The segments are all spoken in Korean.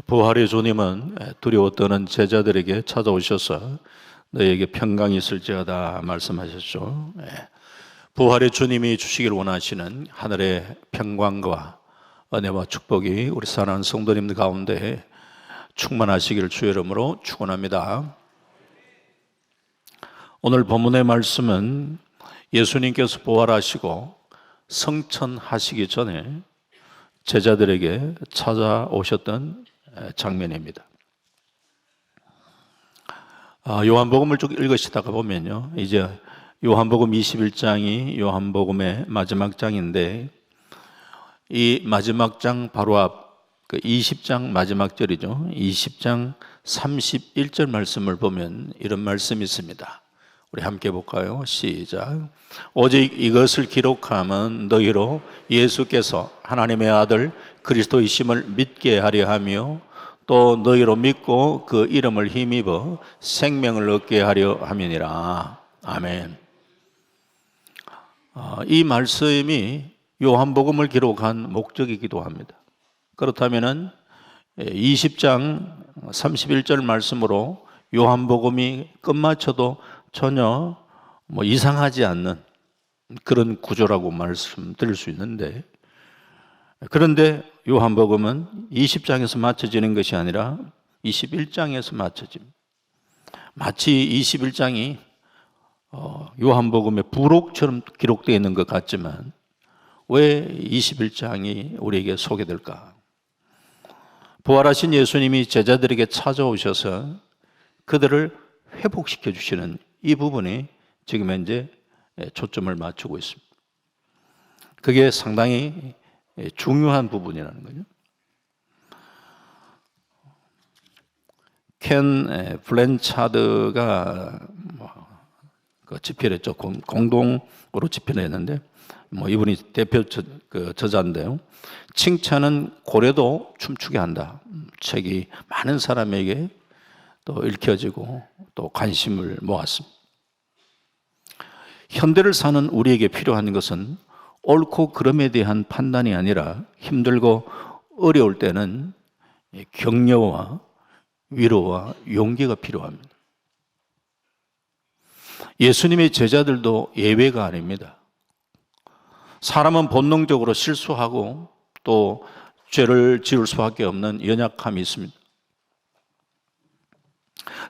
부활의 주님은 두려워 떠는 제자들에게 찾아오셔서 너에게 평강이 있을지어다 말씀하셨죠. 부활의 주님이 주시길 원하시는 하늘의 평강과 은혜와 축복이 우리 사랑하는 성도님들 가운데 충만하시기를 주의 이름으로 축원합니다. 오늘 본문의 말씀은 예수님께서 부활하시고 성천하시기 전에 제자들에게 찾아오셨던 장면입니다. 요한복음을 쭉 읽으시다가 보면요, 이제 요한복음 21장이 요한복음의 마지막 장인데, 이 마지막 장 바로 앞 20장 마지막 절이죠. 20장 31절 말씀을 보면 이런 말씀이 있습니다. 우리 함께 볼까요? 시작. 오직 이것을 기록함은 너희로 예수께서 하나님의 아들 그리스도이심을 믿게 하려 하며 또 너희로 믿고 그 이름을 힘입어 생명을 얻게 하려 함이니라. 아멘. 이 말씀이 요한복음을 기록한 목적이기도 합니다. 그렇다면 20장 31절 말씀으로 요한복음이 끝마쳐도 전혀 이상하지 않는 그런 구조라고 말씀드릴 수 있는데, 그런데 요한복음은 20장에서 맞춰지는 것이 아니라 21장에서 맞춰집니다. 마치 21장이 요한복음의 부록처럼 기록되어 있는 것 같지만 왜 21장이 우리에게 소개될까? 부활하신 예수님이 제자들에게 찾아오셔서 그들을 회복시켜 주시는 이 부분이 지금 현재 초점을 맞추고 있습니다. 그게 상당히 중요한 부분이라는 거죠. 켄 블랜차드가 집필을 했죠. 공동으로 집필을 했는데, 이분이 대표 저자인데요. 칭찬은 고래도 춤추게 한다. 책이 많은 사람에게 또 읽혀지고 또 관심을 모았습니다. 현대를 사는 우리에게 필요한 것은 옳고 그름에 대한 판단이 아니라 힘들고 어려울 때는 격려와 위로와 용기가 필요합니다. 예수님의 제자들도 예외가 아닙니다. 사람은 본능적으로 실수하고 또 죄를 지을 수밖에 없는 연약함이 있습니다.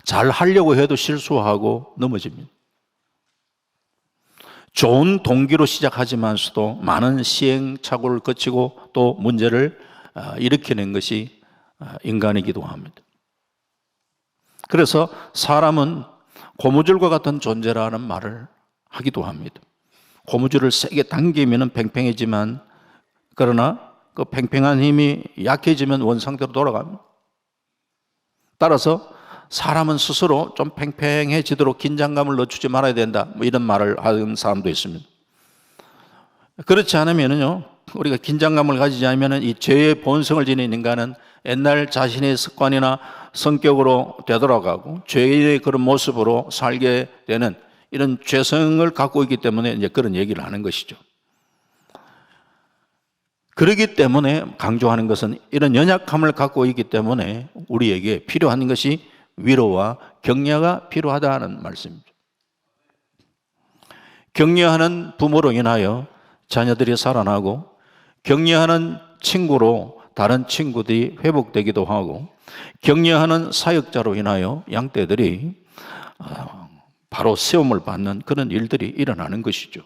잘 하려고 해도 실수하고 넘어집니다. 좋은 동기로 시작하지만서도 많은 시행착오를 거치고 또 문제를 일으키는 것이 인간이기도 합니다. 그래서 사람은 고무줄과 같은 존재라는 말을 하기도 합니다. 고무줄을 세게 당기면 팽팽해지만, 그러나 그 팽팽한 힘이 약해지면 원상대로 돌아갑니다. 따라서 사람은 스스로 좀 팽팽해지도록 긴장감을 늦추지 말아야 된다, 이런 말을 하는 사람도 있습니다. 그렇지 않으면요, 우리가 긴장감을 가지지 않으면 이 죄의 본성을 지닌 인간은 옛날 자신의 습관이나 성격으로 되돌아가고 죄의 그런 모습으로 살게 되는 이런 죄성을 갖고 있기 때문에 이제 그런 얘기를 하는 것이죠. 그렇기 때문에 강조하는 것은 이런 연약함을 갖고 있기 때문에 우리에게 필요한 것이 위로와 격려가 필요하다는 말씀입니다. 격려하는 부모로 인하여 자녀들이 살아나고, 격려하는 친구로 다른 친구들이 회복되기도 하고, 격려하는 사역자로 인하여 양떼들이 바로 세움을 받는 그런 일들이 일어나는 것이죠.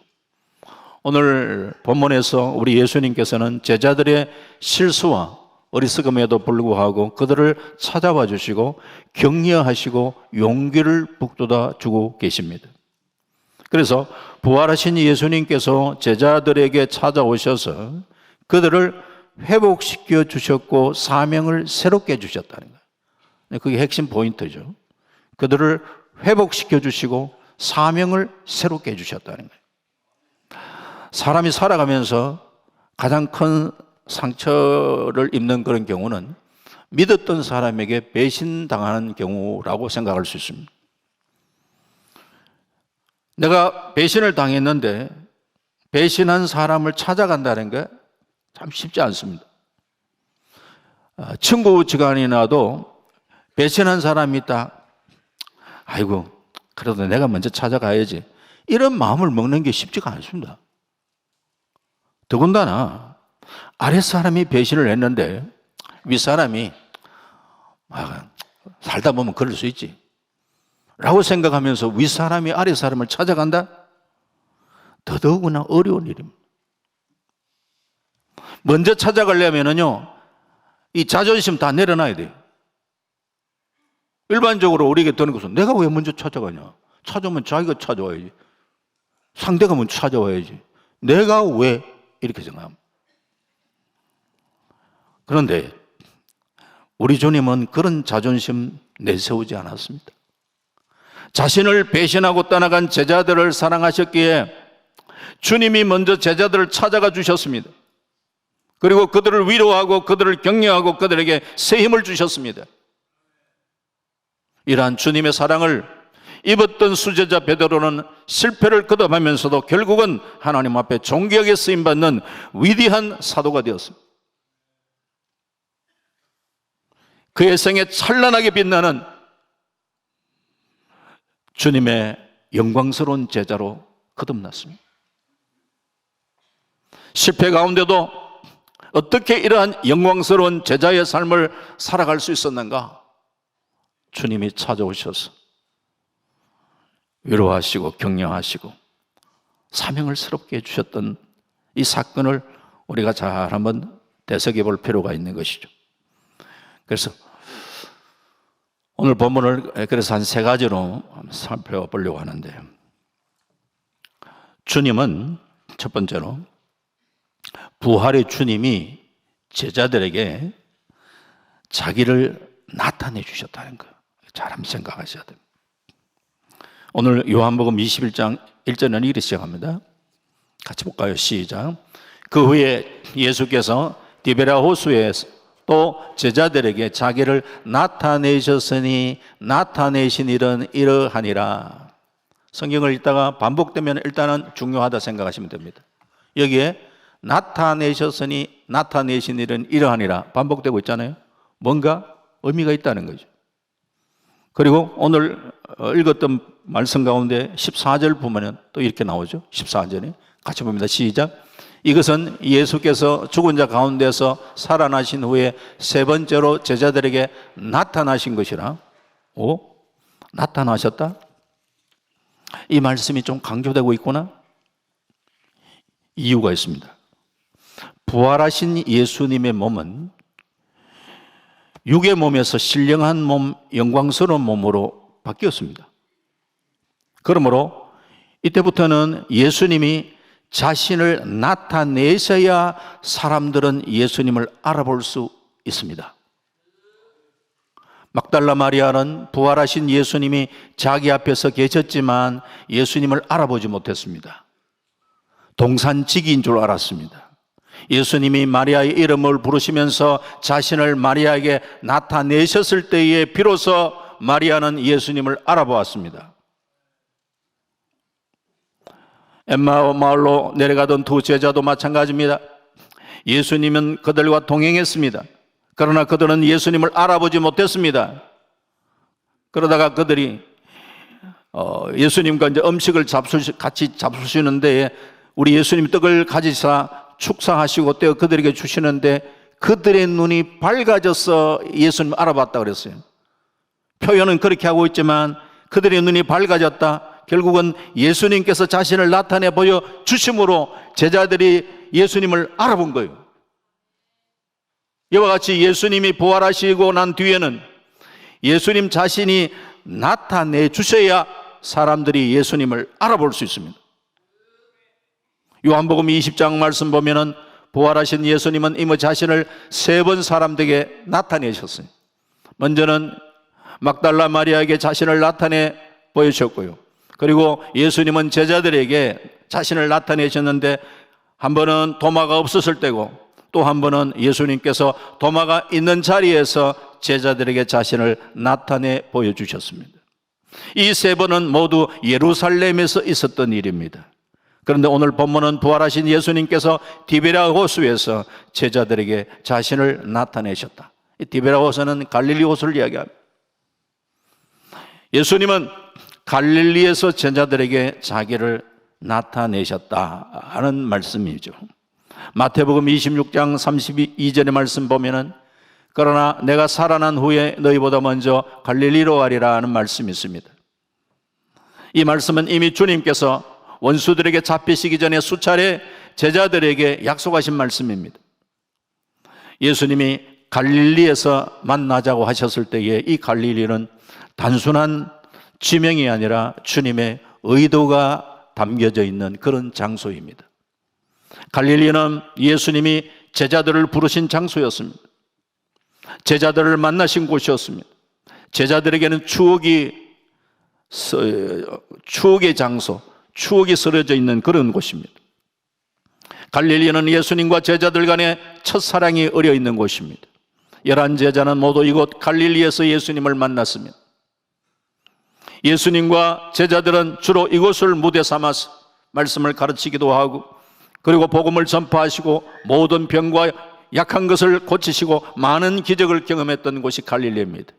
오늘 본문에서 우리 예수님께서는 제자들의 실수와 어리석음에도 불구하고 그들을 찾아와 주시고 격려하시고 용기를 북돋아 주고 계십니다. 그래서 부활하신 예수님께서 제자들에게 찾아오셔서 그들을 회복시켜 주셨고 사명을 새롭게 주셨다는 거예요. 그게 핵심 포인트죠. 그들을 회복시켜 주시고 사명을 새롭게 주셨다는 거예요. 사람이 살아가면서 가장 큰 상처를 입는 그런 경우는 믿었던 사람에게 배신당하는 경우라고 생각할 수 있습니다. 내가 배신을 당했는데 배신한 사람을 찾아간다는 게 참 쉽지 않습니다. 친구지간이나도 배신한 사람이 있다. 아이고, 그래도 내가 먼저 찾아가야지. 이런 마음을 먹는 게 쉽지가 않습니다. 더군다나 아랫사람이 배신을 했는데 윗사람이 살다 보면 그럴 수 있지 라고 생각하면서 윗사람이 아랫사람을 찾아간다? 더더구나 어려운 일입니다. 먼저 찾아가려면요, 이 자존심 다 내려놔야 돼요. 일반적으로 우리에게 드는 것은 내가 왜 먼저 찾아가냐? 찾아오면 자기가 찾아와야지. 상대가 먼저 찾아와야지. 내가 왜 이렇게 생각합니다. 그런데 우리 주님은 그런 자존심 내세우지 않았습니다. 자신을 배신하고 떠나간 제자들을 사랑하셨기에 주님이 먼저 제자들을 찾아가 주셨습니다. 그리고 그들을 위로하고 그들을 격려하고 그들에게 새 힘을 주셨습니다. 이러한 주님의 사랑을 입었던 수제자 베드로는 실패를 거듭하면서도 결국은 하나님 앞에 존귀하게 쓰임받는 위대한 사도가 되었습니다. 그의 생에 찬란하게 빛나는 주님의 영광스러운 제자로 거듭났습니다. 실패 가운데도 어떻게 이러한 영광스러운 제자의 삶을 살아갈 수 있었는가? 주님이 찾아오셔서 위로하시고 격려하시고 사명을 스럽게 해주셨던 이 사건을 우리가 잘 한번 되새겨 볼 필요가 있는 것이죠. 그래서 오늘 본문을 그래서 한 세 가지로 살펴보려고 하는데, 주님은 첫 번째로 부활의 주님이 제자들에게 자기를 나타내 주셨다는 거예요. 잘 한번 생각하셔야 됩니다. 오늘 요한복음 21장 1절은 이렇게 시작합니다. 같이 볼까요? 시작. 그 후에 예수께서 디베랴 호수에 또 제자들에게 자기를 나타내셨으니 나타내신 일은 이러하니라. 성경을 읽다가 반복되면 일단은 중요하다 생각하시면 됩니다. 여기에 나타내셨으니 나타내신 일은 이러하니라 반복되고 있잖아요. 뭔가 의미가 있다는 거죠. 그리고 오늘 읽었던 말씀 가운데 14절 보면 또 이렇게 나오죠. 14절에 같이 봅니다. 시작. 이것은 예수께서 죽은 자 가운데서 살아나신 후에 세 번째로 제자들에게 나타나신 것이라. 오? 나타나셨다? 이 말씀이 좀 강조되고 있구나? 이유가 있습니다. 부활하신 예수님의 몸은 육의 몸에서 신령한 몸, 영광스러운 몸으로 바뀌었습니다. 그러므로 이때부터는 예수님이 자신을 나타내셔야 사람들은 예수님을 알아볼 수 있습니다. 막달라 마리아는 부활하신 예수님이 자기 앞에서 계셨지만 예수님을 알아보지 못했습니다. 동산지기인 줄 알았습니다. 예수님이 마리아의 이름을 부르시면서 자신을 마리아에게 나타내셨을 때에 비로소 마리아는 예수님을 알아보았습니다. 엠마오 마을로 내려가던 두 제자도 마찬가지입니다. 예수님은 그들과 동행했습니다. 그러나 그들은 예수님을 알아보지 못했습니다. 그러다가 그들이 예수님과 이제 음식을 같이 잡수시는데 우리 예수님 떡을 가지사 축사하시고 떼어 그들에게 주시는데 그들의 눈이 밝아져서 예수님 알아봤다 그랬어요. 표현은 그렇게 하고 있지만 그들의 눈이 밝아졌다. 결국은 예수님께서 자신을 나타내 보여주심으로 제자들이 예수님을 알아본 거예요. 이와 같이 예수님이 부활하시고 난 뒤에는 예수님 자신이 나타내 주셔야 사람들이 예수님을 알아볼 수 있습니다. 요한복음 20장 말씀 보면은 부활하신 예수님은 이미 자신을 세 번 사람들에게 나타내셨어요. 먼저는 막달라 마리아에게 자신을 나타내 보여주셨고요. 그리고 예수님은 제자들에게 자신을 나타내셨는데 한 번은 도마가 없었을 때고 또 한 번은 예수님께서 도마가 있는 자리에서 제자들에게 자신을 나타내 보여주셨습니다. 이 세 번은 모두 예루살렘에서 있었던 일입니다. 그런데 오늘 본문은 부활하신 예수님께서 디베랴 호수에서 제자들에게 자신을 나타내셨다. 디베라호서는 갈릴리 호수를 이야기합니다. 예수님은 갈릴리에서 제자들에게 자기를 나타내셨다 하는 말씀이죠. 마태복음 26장 32절의 말씀 보면은 그러나 내가 살아난 후에 너희보다 먼저 갈릴리로 가리라 하는 말씀이 있습니다. 이 말씀은 이미 주님께서 원수들에게 잡히시기 전에 수차례 제자들에게 약속하신 말씀입니다. 예수님이 갈릴리에서 만나자고 하셨을 때에 이 갈릴리는 단순한 지명이 아니라 주님의 의도가 담겨져 있는 그런 장소입니다. 갈릴리는 예수님이 제자들을 부르신 장소였습니다. 제자들을 만나신 곳이었습니다. 제자들에게는 추억의 장소, 추억이 쓰여져 있는 그런 곳입니다. 갈릴리는 예수님과 제자들 간의 첫사랑이 어려 있는 곳입니다. 11 제자는 모두 이곳 갈릴리에서 예수님을 만났습니다. 예수님과 제자들은 주로 이곳을 무대 삼아서 말씀을 가르치기도 하고 그리고 복음을 전파하시고 모든 병과 약한 것을 고치시고 많은 기적을 경험했던 곳이 갈릴리입니다.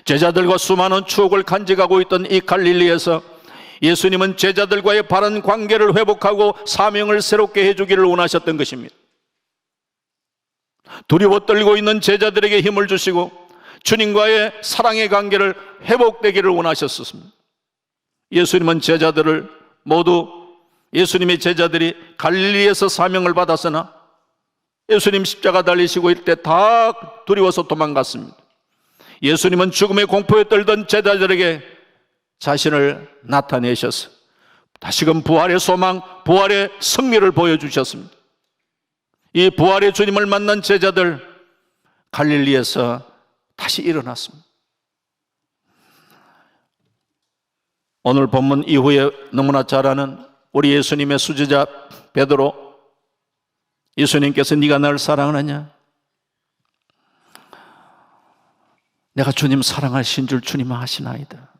제자들과 수많은 추억을 간직하고 있던 이 갈릴리에서 예수님은 제자들과의 바른 관계를 회복하고 사명을 새롭게 해주기를 원하셨던 것입니다. 두려워 떨고 있는 제자들에게 힘을 주시고 주님과의 사랑의 관계를 회복되기를 원하셨습니다. 예수님은 제자들을 모두 예수님의 제자들이 갈릴리에서 사명을 받았으나 예수님 십자가 달리시고 일 때 다 두려워서 도망갔습니다. 예수님은 죽음의 공포에 떨던 제자들에게 자신을 나타내셔서 다시금 부활의 소망, 부활의 승리를 보여주셨습니다. 이 부활의 주님을 만난 제자들 갈릴리에서 다시 일어났습니다. 오늘 본문 이후에 너무나 잘 아는 우리 예수님의 수제자 베드로, 예수님께서 네가 나를 사랑하느냐? 내가 주님 사랑하신 줄 주님 아시나이다.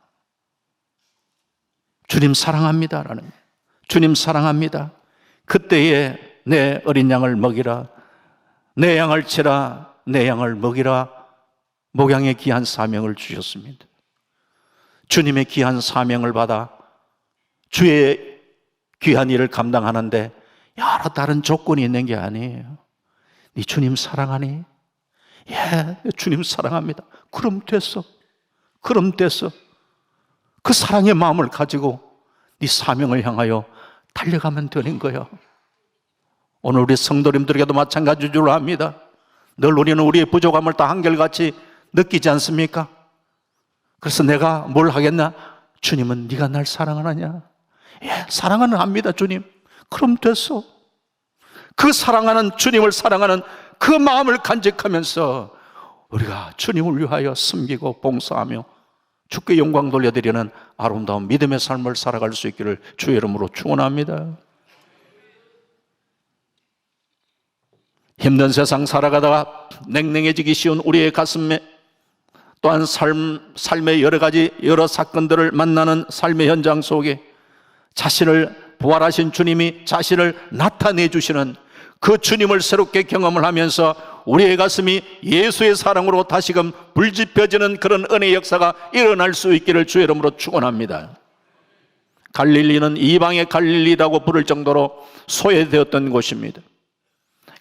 주님 사랑합니다라는, 주님 사랑합니다. 그때에 내 어린 양을 먹이라, 내 양을 치라, 내 양을 먹이라, 목양의 귀한 사명을 주셨습니다. 주님의 귀한 사명을 받아 주의 귀한 일을 감당하는데 여러 다른 조건이 있는 게 아니에요. 네 주님 사랑하니? 예, 주님 사랑합니다. 그럼 됐어. 그럼 됐어. 그 사랑의 마음을 가지고 네 사명을 향하여 달려가면 되는 거예요. 오늘 우리 성도님들에게도 마찬가지인 줄 압니다. 늘 우리는 우리의 부족함을 다 한결같이 느끼지 않습니까? 그래서 내가 뭘 하겠나? 주님은 네가 날 사랑하느냐? 예, 사랑은 합니다, 주님. 그럼 됐어. 그 사랑하는 주님을 사랑하는 그 마음을 간직하면서 우리가 주님을 위하여 섬기고 봉사하며 주께 영광 돌려드리는 아름다운 믿음의 삶을 살아갈 수 있기를 주의 이름으로 축원합니다. 힘든 세상 살아가다가 냉랭해지기 쉬운 우리의 가슴에 또한 삶의 여러 사건들을 만나는 삶의 현장 속에 자신을 부활하신 주님이 자신을 나타내 주시는 그 주님을 새롭게 경험을 하면서 우리의 가슴이 예수의 사랑으로 다시금 불지펴지는 그런 은혜의 역사가 일어날 수 있기를 주의 이름으로 축원합니다. 갈릴리는 이방의 갈릴리라고 부를 정도로 소외되었던 곳입니다.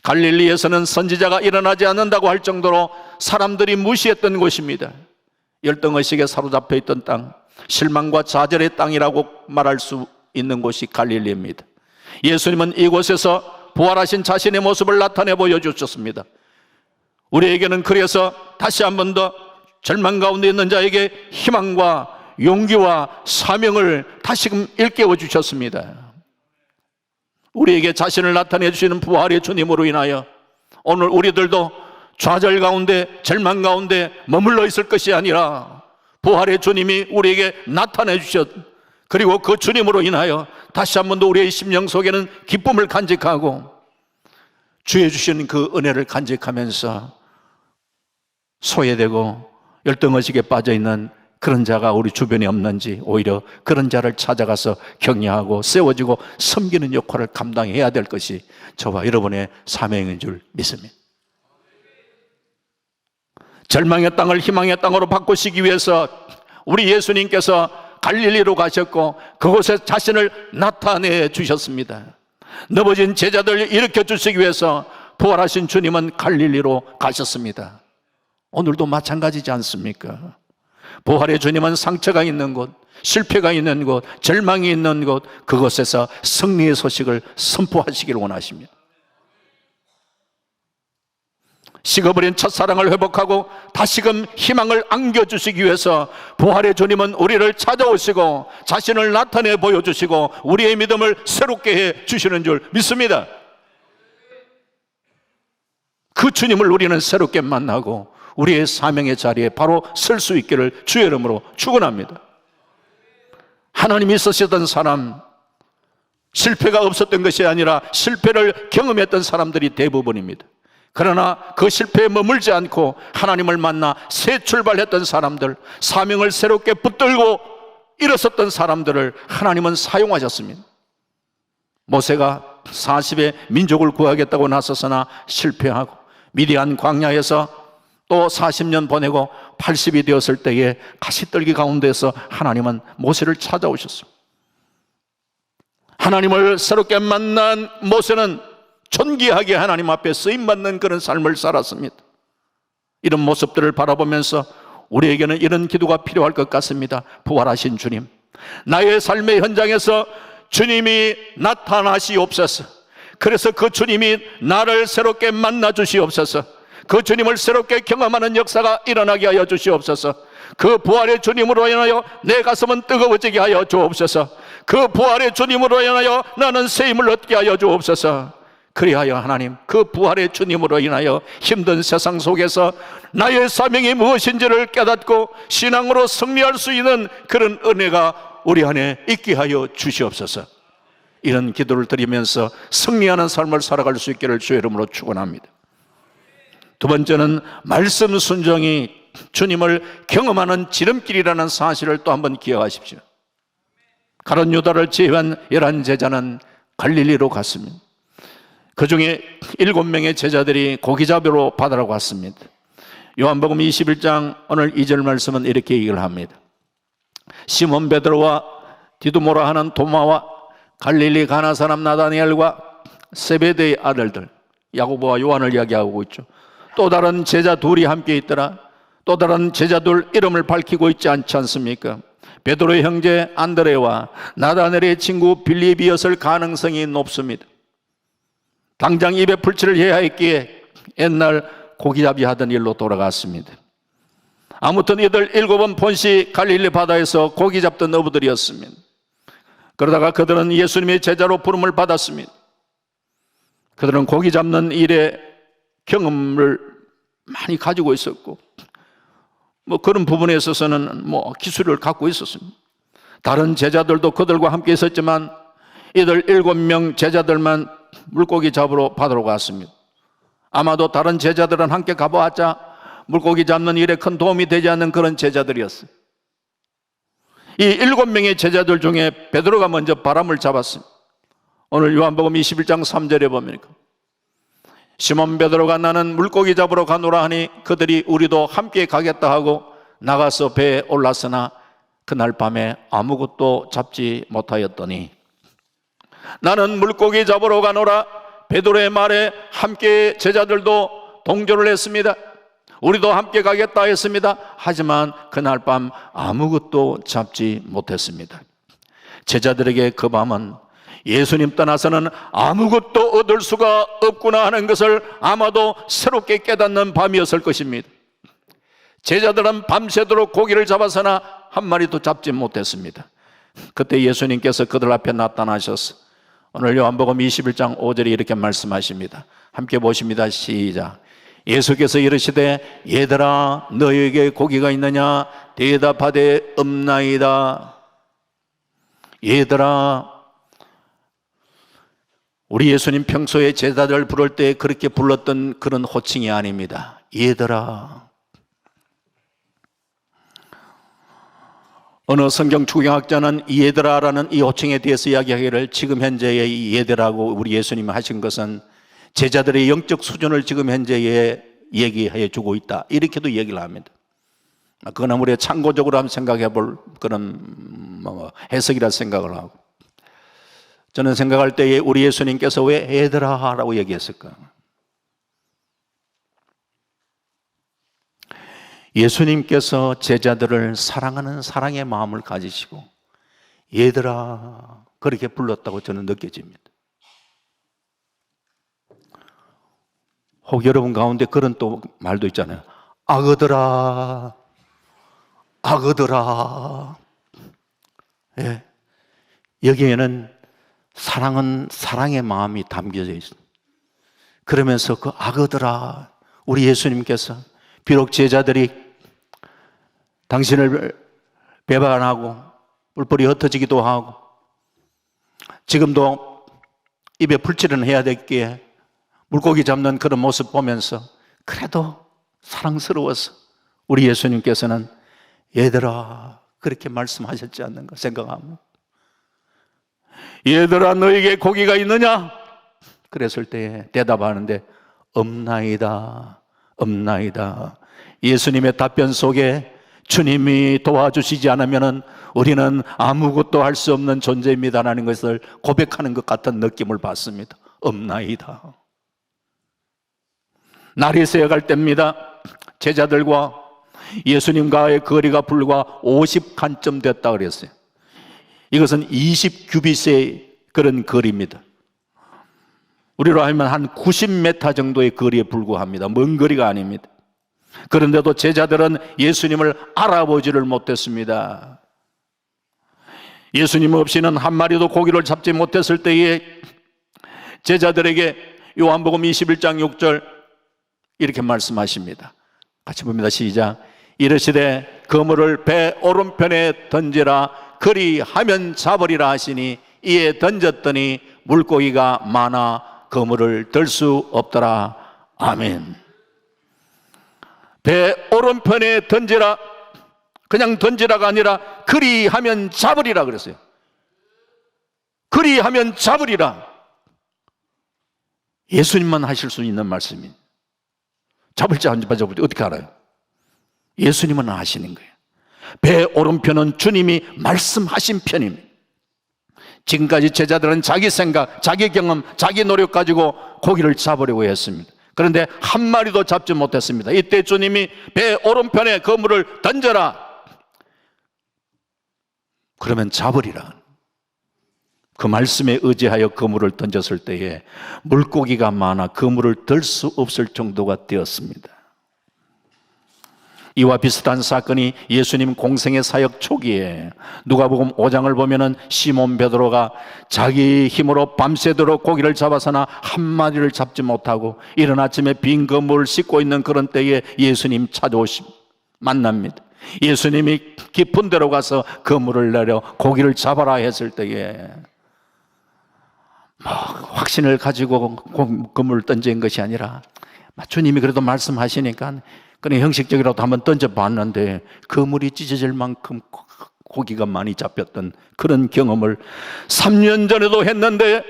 갈릴리에서는 선지자가 일어나지 않는다고 할 정도로 사람들이 무시했던 곳입니다. 열등의식에 사로잡혀 있던 땅, 실망과 좌절의 땅이라고 말할 수 있는 곳이 갈릴리입니다. 예수님은 이곳에서 부활하신 자신의 모습을 나타내 보여주셨습니다. 우리에게는 그래서 다시 한 번 더 절망 가운데 있는 자에게 희망과 용기와 사명을 다시금 일깨워 주셨습니다. 우리에게 자신을 나타내 주시는 부활의 주님으로 인하여 오늘 우리들도 좌절 가운데 절망 가운데 머물러 있을 것이 아니라 부활의 주님이 우리에게 나타내 주셨, 그리고 그 주님으로 인하여 다시 한 번 더 우리의 심령 속에는 기쁨을 간직하고 주의 주신 그 은혜를 간직하면서 소외되고 열등의식에 빠져있는 그런 자가 우리 주변에 없는지 오히려 그런 자를 찾아가서 격려하고 세워지고 섬기는 역할을 감당해야 될 것이 저와 여러분의 사명인 줄 믿습니다. 절망의 땅을 희망의 땅으로 바꾸시기 위해서 우리 예수님께서 갈릴리로 가셨고 그곳에 자신을 나타내 주셨습니다. 넘어진 제자들을 일으켜 주시기 위해서 부활하신 주님은 갈릴리로 가셨습니다. 오늘도 마찬가지지 않습니까? 부활의 주님은 상처가 있는 곳, 실패가 있는 곳, 절망이 있는 곳, 그곳에서 승리의 소식을 선포하시기를 원하십니다. 식어버린 첫사랑을 회복하고 다시금 희망을 안겨주시기 위해서 부활의 주님은 우리를 찾아오시고 자신을 나타내 보여주시고 우리의 믿음을 새롭게 해 주시는 줄 믿습니다. 그 주님을 우리는 새롭게 만나고 우리의 사명의 자리에 바로 설 수 있기를 주의 이름으로 축원합니다. 하나님이 쓰시던 사람, 실패가 없었던 것이 아니라 실패를 경험했던 사람들이 대부분입니다. 그러나 그 실패에 머물지 않고 하나님을 만나 새 출발했던 사람들, 사명을 새롭게 붙들고 일어섰던 사람들을 하나님은 사용하셨습니다. 모세가 40의 민족을 구하겠다고 나섰으나 실패하고 미디안 광야에서 또 40년 보내고 80이 되었을 때에 가시떨기 가운데서 하나님은 모세를 찾아오셨습니다. 하나님을 새롭게 만난 모세는 존귀하게 하나님 앞에 쓰임받는 그런 삶을 살았습니다. 이런 모습들을 바라보면서 우리에게는 이런 기도가 필요할 것 같습니다. 부활하신 주님, 나의 삶의 현장에서 주님이 나타나시옵소서. 그래서 그 주님이 나를 새롭게 만나 주시옵소서. 그 주님을 새롭게 경험하는 역사가 일어나게 하여 주시옵소서. 그 부활의 주님으로 인하여 내 가슴은 뜨거워지게 하여 주옵소서. 그 부활의 주님으로 인하여 나는 새 힘을 얻게 하여 주옵소서. 그리하여 하나님, 그 부활의 주님으로 인하여 힘든 세상 속에서 나의 사명이 무엇인지를 깨닫고 신앙으로 승리할 수 있는 그런 은혜가 우리 안에 있게 하여 주시옵소서. 이런 기도를 드리면서 승리하는 삶을 살아갈 수 있기를 주의 이름으로 축원합니다. 두 번째는 말씀 순종이 주님을 경험하는 지름길이라는 사실을 또 한번 기억하십시오. 가룟 유다를 제외한 11 제자는 갈릴리로 갔습니다. 그 중에 7명의 제자들이 고기 잡으러 바다로 갔습니다. 요한복음 21장 오늘 2절 말씀은 이렇게 얘기를 합니다. 시몬 베드로와 디두모라 하는 도마와 갈릴리 가나 사람 나다니엘과 세베대의 아들들 야고보와 요한을 이야기하고 있죠. 또 다른 제자 둘이 함께 있더라. 또 다른 제자들 이름을 밝히고 있지 않지 않습니까? 베드로의 형제 안드레와 나다넬의 친구 빌립이었을 가능성이 높습니다. 당장 입에 풀칠을 해야 했기에 옛날 고기잡이 하던 일로 돌아갔습니다. 아무튼 이들 7은 본시 갈릴리 바다에서 고기 잡던 어부들이었습니다. 그러다가 그들은 예수님의 제자로 부름을 받았습니다. 그들은 고기 잡는 일에 경험을 많이 가지고 있었고 그런 부분에 있어서는 기술을 갖고 있었습니다. 다른 제자들도 그들과 함께 있었지만 이들 7명 제자들만 물고기 잡으러 바다로 갔습니다. 아마도 다른 제자들은 함께 가보았자 물고기 잡는 일에 큰 도움이 되지 않는 그런 제자들이었어요. 이 7명의 제자들 중에 베드로가 먼저 바람을 잡았습니다. 오늘 요한복음 21장 3절에 보면 시몬 베드로가 나는 물고기 잡으러 가노라 하니 그들이 우리도 함께 가겠다 하고 나가서 배에 올랐으나 그날 밤에 아무것도 잡지 못하였더니 나는 물고기 잡으러 가노라 베드로의 말에 함께 제자들도 동조를 했습니다. 우리도 함께 가겠다 했습니다. 하지만 그날 밤 아무것도 잡지 못했습니다. 제자들에게 그 밤은 예수님 떠나서는 아무것도 얻을 수가 없구나 하는 것을 아마도 새롭게 깨닫는 밤이었을 것입니다. 제자들은 밤새도록 고기를 잡아서나 한 마리도 잡지 못했습니다. 그때 예수님께서 그들 앞에 나타나셔서 오늘 요한복음 21장 5절에 이렇게 말씀하십니다. 함께 보십니다. 시작. 예수께서 이르시되 얘들아 너희에게 고기가 있느냐 대답하되 없나이다. 얘들아, 우리 예수님 평소에 제자들 부를 때 그렇게 불렀던 그런 호칭이 아닙니다. 얘들아. 어느 성경 추경학자는 이 얘들아라는 이 호칭에 대해서 이야기하기를 지금 현재의 이 얘들아고 우리 예수님이 하신 것은 제자들의 영적 수준을 지금 현재에 얘기해 주고 있다, 이렇게도 얘기를 합니다. 그건 우리가 참고적으로 한번 생각해 볼 그런 해석이라 생각을 하고, 저는 생각할 때 우리 예수님께서 왜 얘들아 라고 얘기했을까? 예수님께서 제자들을 사랑하는 사랑의 마음을 가지시고 얘들아 그렇게 불렀다고 저는 느껴집니다. 혹 여러분 가운데 그런 또 말도 있잖아요. 아그들아, 아그들아. 예. 여기에는 사랑은 사랑의 마음이 담겨져 있습니다. 그러면서 그 아그들아, 우리 예수님께서 비록 제자들이 당신을 배반하고 뿔뿔이 흩어지기도 하고 지금도 입에 풀칠은 해야 되기에 물고기 잡는 그런 모습 보면서 그래도 사랑스러워서 우리 예수님께서는 얘들아 그렇게 말씀하셨지 않는가 생각합니다. 얘들아 너에게 고기가 있느냐? 그랬을 때 대답하는데 없나이다, 없나이다. 예수님의 답변 속에 주님이 도와주시지 않으면 우리는 아무것도 할 수 없는 존재입니다라는 것을 고백하는 것 같은 느낌을 받습니다. 없나이다. 날이 새어갈 때입니다. 제자들과 예수님과의 거리가 불과 50칸쯤 됐다 그랬어요. 이것은 20규빗의 그런 거리입니다. 우리로 하면 한 90m 정도의 거리에 불과합니다. 먼 거리가 아닙니다. 그런데도 제자들은 예수님을 알아보지를 못했습니다. 예수님 없이는 한 마리도 고기를 잡지 못했을 때에 제자들에게 요한복음 21장 6절 이렇게 말씀하십니다. 같이 봅니다. 시작. 이르시되 그물을 배 오른편에 던지라 그리하면 잡으리라 하시니 이에 던졌더니 물고기가 많아 그물을 들 수 없더라. 아멘. 배 오른편에 던지라, 그냥 던지라가 아니라 그리하면 잡으리라 그랬어요. 그리하면 잡으리라. 예수님만 하실 수 있는 말씀입니다. 잡을지 안 잡을지 어떻게 알아요? 예수님은 하시는 거예요. 배 오른편은 주님이 말씀하신 편입니다. 지금까지 제자들은 자기 생각, 자기 경험, 자기 노력 가지고 고기를 잡으려고 했습니다. 그런데 한 마리도 잡지 못했습니다. 이때 주님이 배 오른편에 그물을 던져라. 그러면 잡으리라. 그 말씀에 의지하여 그물을 던졌을 때에 물고기가 많아 그물을 들 수 없을 정도가 되었습니다. 이와 비슷한 사건이 예수님 공생의 사역 초기에 누가복음 5장을 보면은 시몬 베드로가 자기 힘으로 밤새도록 고기를 잡아서나 한 마리를 잡지 못하고 이른 아침에 빈 그물을 씻고 있는 그런 때에 예수님 찾아오심 만납니다. 예수님이 깊은 데로 가서 그물을 내려 고기를 잡아라 했을 때에 확신을 가지고 그물을 던진 것이 아니라 주님이 그래도 말씀하시니까 그냥 형식적이라도 한번 던져봤는데 그물이 찢어질 만큼 고기가 많이 잡혔던 그런 경험을 3년 전에도 했는데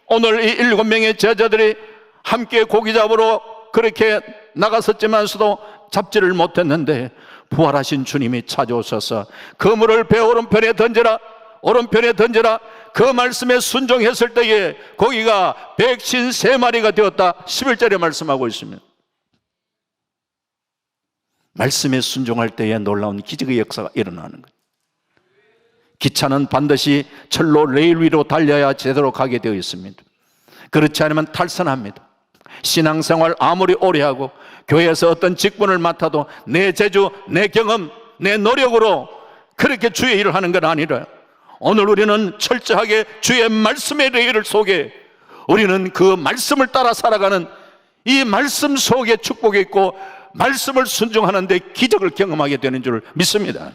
오늘 이 7명의 제자들이 함께 고기 잡으러 그렇게 나갔었지만서도 잡지를 못했는데 부활하신 주님이 찾아오셔서 그물을 배 오른편에 던져라, 오른편에 던져라. 그 말씀에 순종했을 때에 고기가 153마리가 되었다. 11절에 말씀하고 있습니다. 말씀에 순종할 때에 놀라운 기적의 역사가 일어나는 거예요. 기차는 반드시 철로 레일 위로 달려야 제대로 가게 되어 있습니다. 그렇지 않으면 탈선합니다. 신앙생활 아무리 오래 하고 교회에서 어떤 직분을 맡아도 내 재주, 내 경험, 내 노력으로 그렇게 주의 일을 하는 건 아니라 오늘 우리는 철저하게 주의 말씀의 레일 속에 우리는 그 말씀을 따라 살아가는 이 말씀 속에 축복이 있고 말씀을 순종하는데 기적을 경험하게 되는 줄 믿습니다.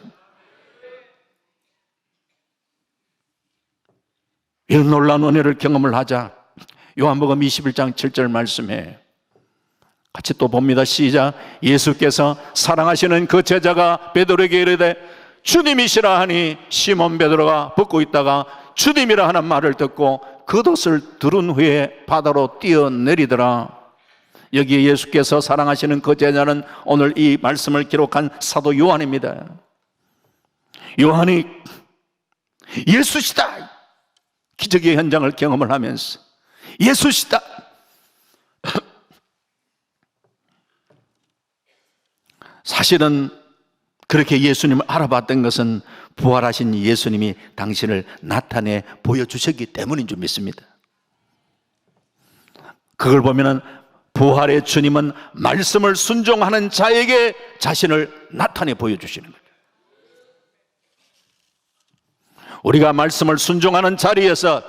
이런 놀라운 은혜를 경험을 하자 요한복음 21장 7절 말씀에 같이 또 봅니다. 시작. 예수께서 사랑하시는 그 제자가 베드로에게 이르되 주님이시라 하니 시몬 베드로가 벗고 있다가 주님이라 하는 말을 듣고 겉옷을 두른 후에 바다로 뛰어내리더라. 여기에 예수께서 사랑하시는 그 제자는 오늘 이 말씀을 기록한 사도 요한입니다. 요한이 예수시다, 기적의 현장을 경험을 하면서 예수시다, 사실은 그렇게 예수님을 알아봤던 것은 부활하신 예수님이 당신을 나타내 보여주셨기 때문인 줄 믿습니다. 그걸 보면은 부활의 주님은 말씀을 순종하는 자에게 자신을 나타내 보여주시는 거예요. 우리가 말씀을 순종하는 자리에서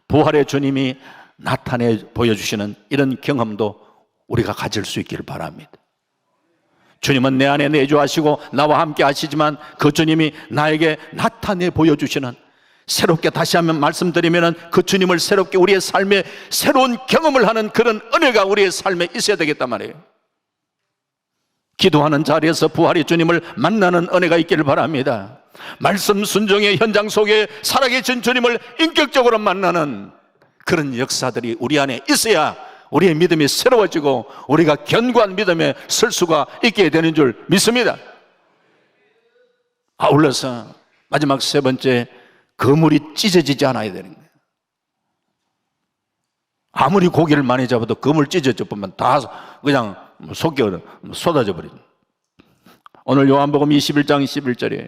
부활의 주님이 나타내 보여주시는 이런 경험도 우리가 가질 수 있기를 바랍니다. 주님은 내 안에 내주하시고 나와 함께 하시지만 그 주님이 나에게 나타내 보여주시는, 새롭게 다시 한번 말씀드리면 그 주님을 새롭게 우리의 삶에 새로운 경험을 하는 그런 은혜가 우리의 삶에 있어야 되겠단 말이에요. 기도하는 자리에서 부활의 주님을 만나는 은혜가 있기를 바랍니다. 말씀 순종의 현장 속에 살아계신 주님을 인격적으로 만나는 그런 역사들이 우리 안에 있어야 우리의 믿음이 새로워지고 우리가 견고한 믿음에 설 수가 있게 되는 줄 믿습니다. 아울러서 마지막 세 번째, 그물이 찢어지지 않아야 되는 거예요. 아무리 고기를 많이 잡아도 그물 찢어져 보면 다 그냥 속겨 쏟아져 버리죠. 오늘 요한복음 21장 11절이에요.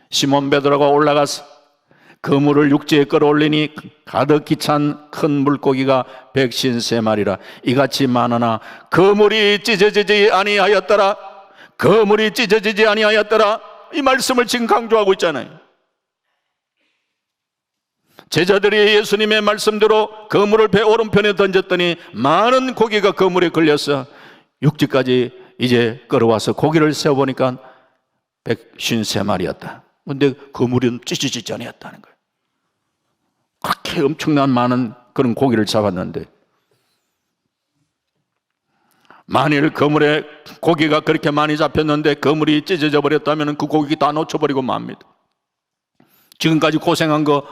시몬 베드로가 올라가서 그물을 육지에 끌어올리니 가득히 찬 큰 물고기가 153마리라 이같이 많으나 그물이 찢어지지 아니하였더라. 그물이 찢어지지 아니하였더라. 이 말씀을 지금 강조하고 있잖아요. 제자들이 예수님의 말씀대로 그물을 배 오른편에 던졌더니 많은 고기가 그물에 걸려서 육지까지 이제 끌어와서 고기를 세어보니까 153마리였다. 근데 그물은 찢어지지 않았다는 거예요. 그렇게 엄청난 많은 그런 고기를 잡았는데, 만일 그물에 고기가 그렇게 많이 잡혔는데 그물이 찢어져 버렸다면 그 고기 다 놓쳐버리고 맙니다. 지금까지 고생한 거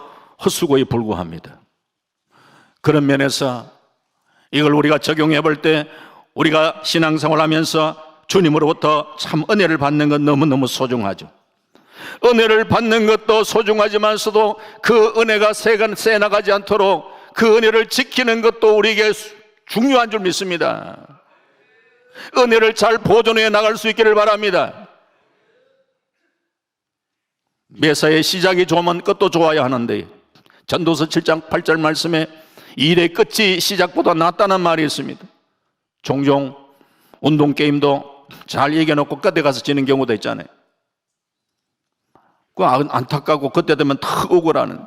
헛수고에 불과합니다. 그런 면에서 이걸 우리가 적용해 볼 때 우리가 신앙생활 하면서 주님으로부터 참 은혜를 받는 건 너무너무 소중하죠. 은혜를 받는 것도 소중하지만서도 그 은혜가 새나가지 않도록 그 은혜를 지키는 것도 우리에게 중요한 줄 믿습니다. 은혜를 잘 보존해 나갈 수 있기를 바랍니다. 매사의 시작이 좋으면 끝도 좋아야 하는데, 전도서 7장 8절 말씀에 일의 끝이 시작보다 낫다는 말이 있습니다. 종종 운동 게임도 잘 얘기해놓고 끝에 가서 지는 경우도 있잖아요. 그 안타깝고 그때 되면 더 억울하는,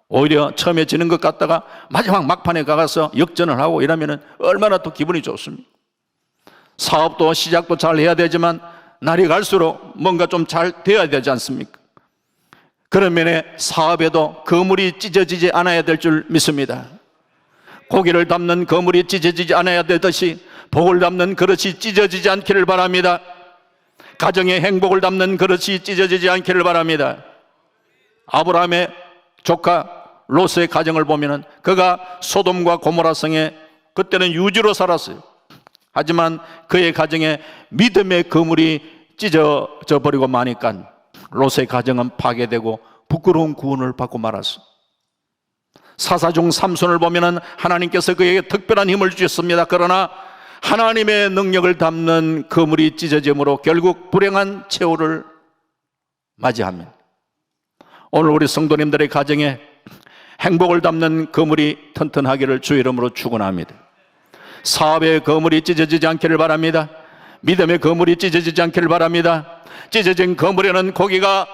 오히려 처음에 지는 것 같다가 마지막 막판에 가서 역전을 하고 이러면 얼마나 또 기분이 좋습니까? 사업도 시작도 잘 해야 되지만 날이 갈수록 뭔가 좀 잘 되어야 되지 않습니까? 그런 면에 사업에도 그물이 찢어지지 않아야 될 줄 믿습니다. 고기를 담는 그물이 찢어지지 않아야 되듯이 복을 담는 그릇이 찢어지지 않기를 바랍니다. 가정의 행복을 담는 그릇이 찢어지지 않기를 바랍니다. 아브라함의 조카 롯의 가정을 보면은 그가 소돔과 고모라 성에 그때는 유지로 살았어요. 하지만 그의 가정에 믿음의 그물이 찢어져 버리고 마니까 롯의 가정은 파괴되고 부끄러운 구원을 받고 말았어. 사사중 삼손을 보면은 하나님께서 그에게 특별한 힘을 주셨습니다. 그러나 하나님의 능력을 담는 그물이 찢어짐으로 결국 불행한 최후를 맞이합니다. 오늘 우리 성도님들의 가정에 행복을 담는 그물이 튼튼하기를 주의 이름으로 축원합니다. 사업의 그물이 찢어지지 않기를 바랍니다. 믿음의 그물이 찢어지지 않기를 바랍니다. 찢어진 그물에는 고기가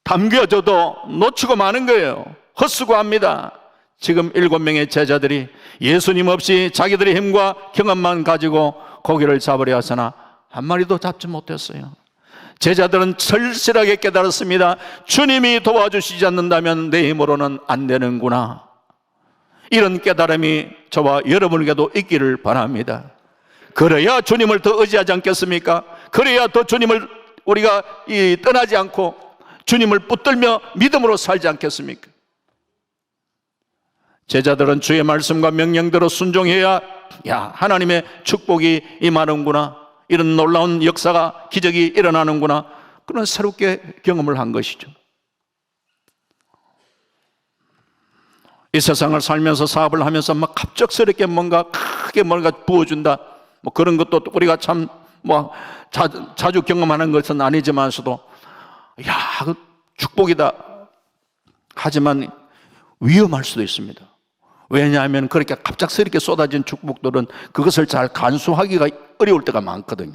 담겨져도 놓치고 마는 거예요. 헛수고합니다. 지금 7명의 제자들이 예수님 없이 자기들의 힘과 경험만 가지고 고기를 잡으려 하서나 한 마리도 잡지 못했어요. 제자들은 절실하게 깨달았습니다. 주님이 도와주시지 않는다면 내 힘으로는 안 되는구나. 이런 깨달음이 저와 여러분에게도 있기를 바랍니다. 그래야 주님을 더 의지하지 않겠습니까? 그래야 더 주님을 우리가 떠나지 않고 주님을 붙들며 믿음으로 살지 않겠습니까? 제자들은 주의 말씀과 명령대로 순종해야 하나님의 축복이 임하는구나, 이런 놀라운 역사가, 기적이 일어나는구나, 그런 새롭게 경험을 한 것이죠. 이 세상을 살면서 사업을 하면서 막 갑작스럽게 뭔가 크게 뭔가 부어준다, 뭐 그런 것도 우리가 참 뭐 자주 경험하는 것은 아니지만서도 그 축복이다. 하지만 위험할 수도 있습니다. 왜냐하면 그렇게 갑작스럽게 쏟아진 축복들은 그것을 잘 간수하기가 어려울 때가 많거든요.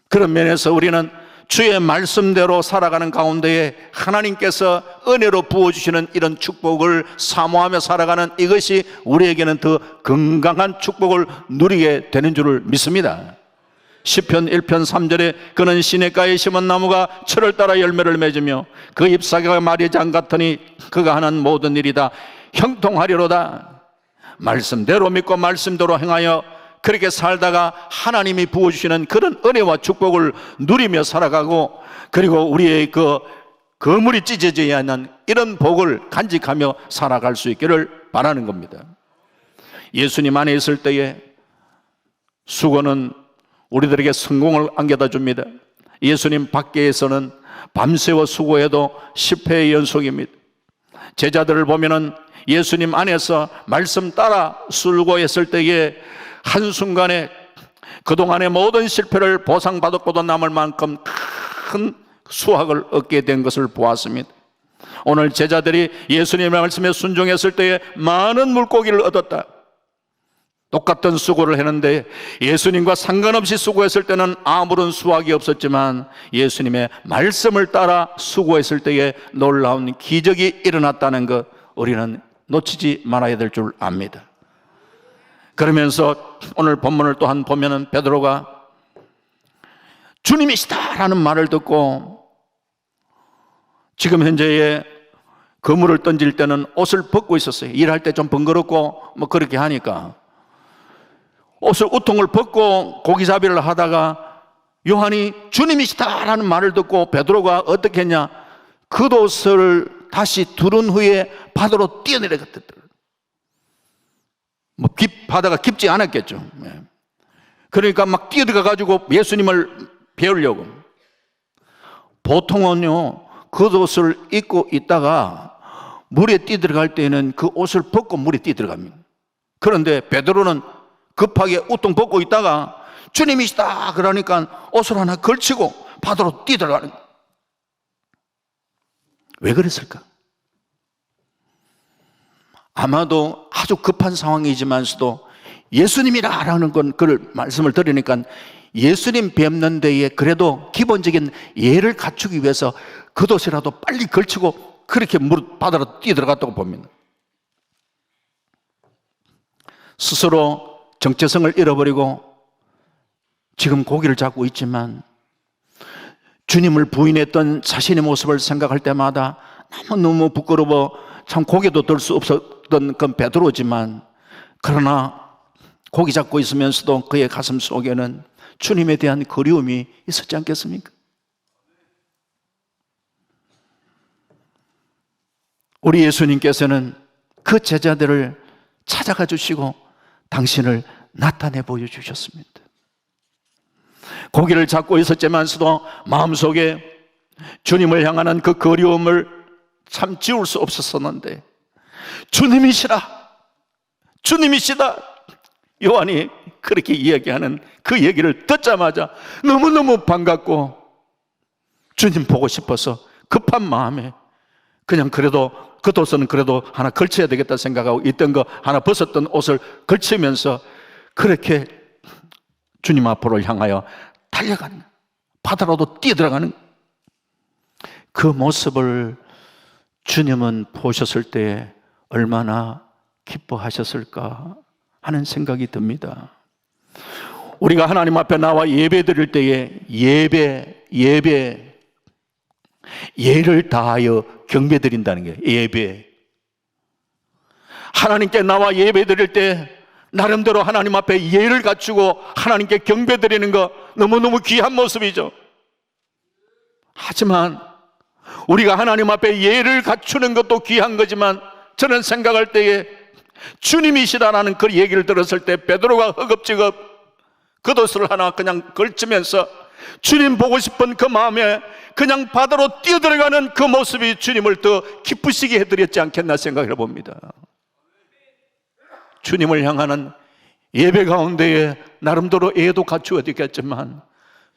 그런 면에서 우리는 주의 말씀대로 살아가는 가운데에 하나님께서 은혜로 부어주시는 이런 축복을 사모하며 살아가는 이것이 우리에게는 더 건강한 축복을 누리게 되는 줄을 믿습니다. 시편 1편 3절에 그는 시냇가에 심은 나무가 철을 따라 열매를 맺으며 그 잎사귀가 마리장 같으니 그가 하는 모든 일이 다 형통하리로다. 말씀대로 믿고 말씀대로 행하여 그렇게 살다가 하나님이 부어주시는 그런 은혜와 축복을 누리며 살아가고, 그리고 우리의 그 거물이 찢어지지 않는 이런 복을 간직하며 살아갈 수 있기를 바라는 겁니다. 예수님 안에 있을 때에 수고는 우리들에게 성공을 안겨다 줍니다. 예수님 밖에서는 밤새워 수고해도 실패의 연속입니다. 제자들을 보면은 예수님 안에서 말씀 따라 수고했을 때에 한순간에 그동안의 모든 실패를 보상받았고도 남을 만큼 큰 수확을 얻게 된 것을 보았습니다. 오늘 제자들이 예수님의 말씀에 순종했을 때에 많은 물고기를 얻었다. 똑같은 수고를 했는데 예수님과 상관없이 수고했을 때는 아무런 수확이 없었지만 예수님의 말씀을 따라 수고했을 때에 놀라운 기적이 일어났다는 것, 우리는 놓치지 말아야 될 줄 압니다. 그러면서 오늘 본문을 또한 보면은 베드로가 주님이시다라는 말을 듣고, 지금 현재의 그물을 던질 때는 옷을 벗고 있었어요. 일할 때 좀 번거롭고 뭐 그렇게 하니까 옷을 우통을 벗고 고기잡이를 하다가 요한이 주님이시다라는 말을 듣고 베드로가 어떻게 했냐, 겉옷을 다시 두른 후에 바다로 뛰어내려갔다. 뭐 바다가 깊지 않았겠죠. 그러니까 막 뛰어들어가 가지고 예수님을 배우려고. 보통은요 겉옷을 입고 있다가 물에 뛰어들어갈 때는 그 옷을 벗고 물에 뛰어들어갑니다. 그런데 베드로는 급하게 우통 벗고 있다가 주님이시다 그러니까 옷을 하나 걸치고 바다로 뛰어들어가는 거예요. 왜 그랬을까? 아마도 아주 급한 상황이지만서도 예수님이라는 건 그 말씀을 들으니까 예수님 뵙는 데에 그래도 기본적인 예를 갖추기 위해서 겉옷이라도 빨리 걸치고 그렇게 바다로 뛰어들어갔다고 봅니다. 스스로 정체성을 잃어버리고 지금 고기를 잡고 있지만 주님을 부인했던 자신의 모습을 생각할 때마다 너무 부끄러워 참 고개도 들 수 없었던 건 베드로지만, 그러나 고기 잡고 있으면서도 그의 가슴 속에는 주님에 대한 그리움이 있었지 않겠습니까? 우리 예수님께서는 그 제자들을 찾아가 주시고 당신을 나타내 보여주셨습니다. 고기를 잡고 있었지만서도 마음속에 주님을 향하는 그 그리움을 참 지울 수 없었었는데, 주님이시다 요한이 그렇게 이야기하는 그 얘기를 듣자마자 너무너무 반갑고 주님 보고 싶어서 급한 마음에 그냥 그래도 겉옷은 그래도 하나 걸쳐야 되겠다 생각하고 있던 거 하나 벗었던 옷을 걸치면서 그렇게 주님 앞으로 향하여 달려가는, 바다로도 뛰어들어가는 그 모습을 주님은 보셨을 때 얼마나 기뻐하셨을까 하는 생각이 듭니다. 우리가 하나님 앞에 나와 예배 드릴 때에 예를 다하여 경배 드린다는 게 예배. 하나님께 나와 예배 드릴 때 나름대로 하나님 앞에 예를 갖추고 하나님께 경배 드리는 거 너무너무 귀한 모습이죠. 하지만 우리가 하나님 앞에 예를 갖추는 것도 귀한 거지만 저는 생각할 때에 주님이시다라는 그 얘기를 들었을 때 베드로가 허겁지겁 겉옷을 하나 그냥 걸치면서 주님 보고 싶은 그 마음에 그냥 바다로 뛰어들어가는 그 모습이 주님을 더 기쁘시게 해드렸지 않겠나 생각을 해봅니다. 주님을 향하는 예배 가운데에 나름대로 애도 갖추어지겠지만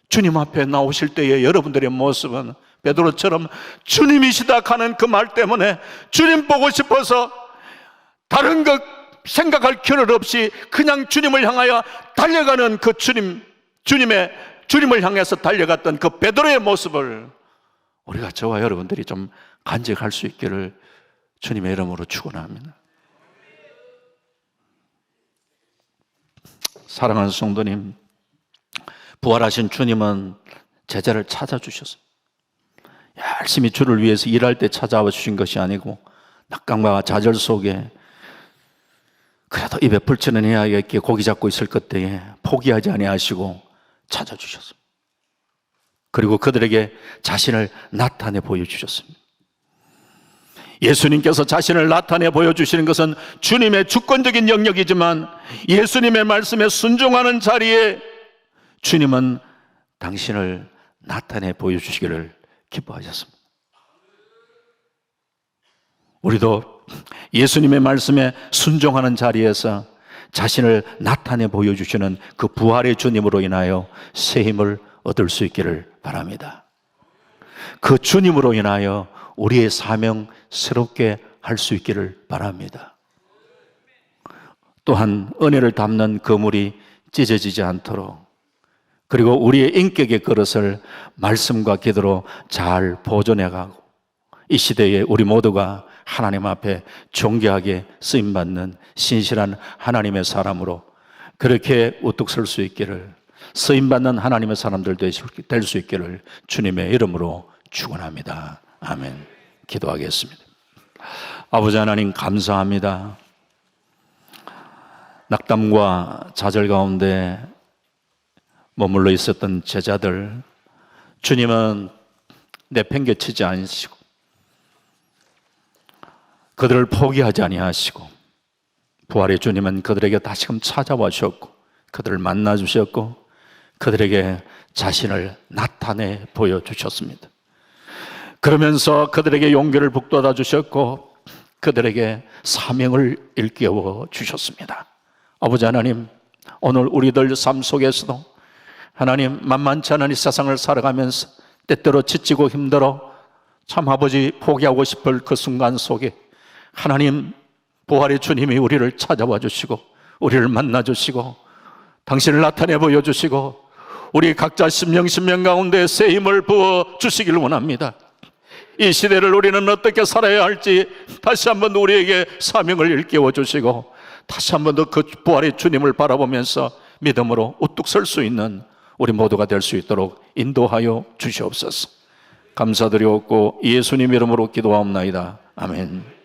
주님 앞에 나오실 때의 여러분들의 모습은 베드로처럼 주님이시다 하는 그 말 때문에 주님 보고 싶어서 다른 것 생각할 겨를 없이 그냥 주님을 향하여 달려가는 그 주님을 향해서 달려갔던 그 베드로의 모습을 우리가 저와 여러분들이 좀 간직할 수 있기를 주님의 이름으로 축원합니다. 사랑하는 성도님, 부활하신 주님은 제자를 찾아주셨습니다. 열심히 주를 위해서 일할 때 찾아와 주신 것이 아니고 낙강과 좌절 속에 그래도 입에 불치는 해야겠기에 고기 잡고 있을 그때에 포기하지 아니하시고 찾아주셨습니다. 그리고 그들에게 자신을 나타내 보여주셨습니다. 예수님께서 자신을 나타내 보여주시는 것은 주님의 주권적인 영역이지만 예수님의 말씀에 순종하는 자리에 주님은 당신을 나타내 보여주시기를 기뻐하셨습니다. 우리도 예수님의 말씀에 순종하는 자리에서 자신을 나타내 보여주시는 그 부활의 주님으로 인하여 새 힘을 얻을 수 있기를 바랍니다. 그 주님으로 인하여 우리의 사명 새롭게 할 수 있기를 바랍니다. 또한 은혜를 담는 그물이 찢어지지 않도록, 그리고 우리의 인격의 그릇을 말씀과 기도로 잘 보존해가고 이 시대에 우리 모두가 하나님 앞에 존귀하게 쓰임받는 신실한 하나님의 사람으로 그렇게 우뚝 설 수 있기를, 쓰임받는 하나님의 사람들 될 수 있기를 주님의 이름으로 축원합니다. 아멘. 기도하겠습니다. 아버지 하나님, 감사합니다. 낙담과 좌절 가운데 머물러 있었던 제자들, 주님은 내팽개치지 않으시고 그들을 포기하지 아니하시고 부활의 주님은 그들에게 다시금 찾아와 주셨고 그들을 만나 주셨고 그들에게 자신을 나타내 보여주셨습니다. 그러면서 그들에게 용기를 북돋아 주셨고 그들에게 사명을 일깨워 주셨습니다. 아버지 하나님, 오늘 우리들 삶 속에서도 하나님, 만만치 않은 이 세상을 살아가면서 때때로 지치고 힘들어 참 아버지 포기하고 싶을 그 순간 속에 하나님, 부활의 주님이 우리를 찾아와 주시고 우리를 만나 주시고 당신을 나타내 보여주시고 우리 각자 심령 가운데 새 힘을 부어 주시기를 원합니다. 이 시대를 우리는 어떻게 살아야 할지 다시 한번 우리에게 사명을 일깨워 주시고 다시 한번 더 그 부활의 주님을 바라보면서 믿음으로 우뚝 설 수 있는 우리 모두가 될 수 있도록 인도하여 주시옵소서. 감사드리옵고 예수님 이름으로 기도하옵나이다. 아멘.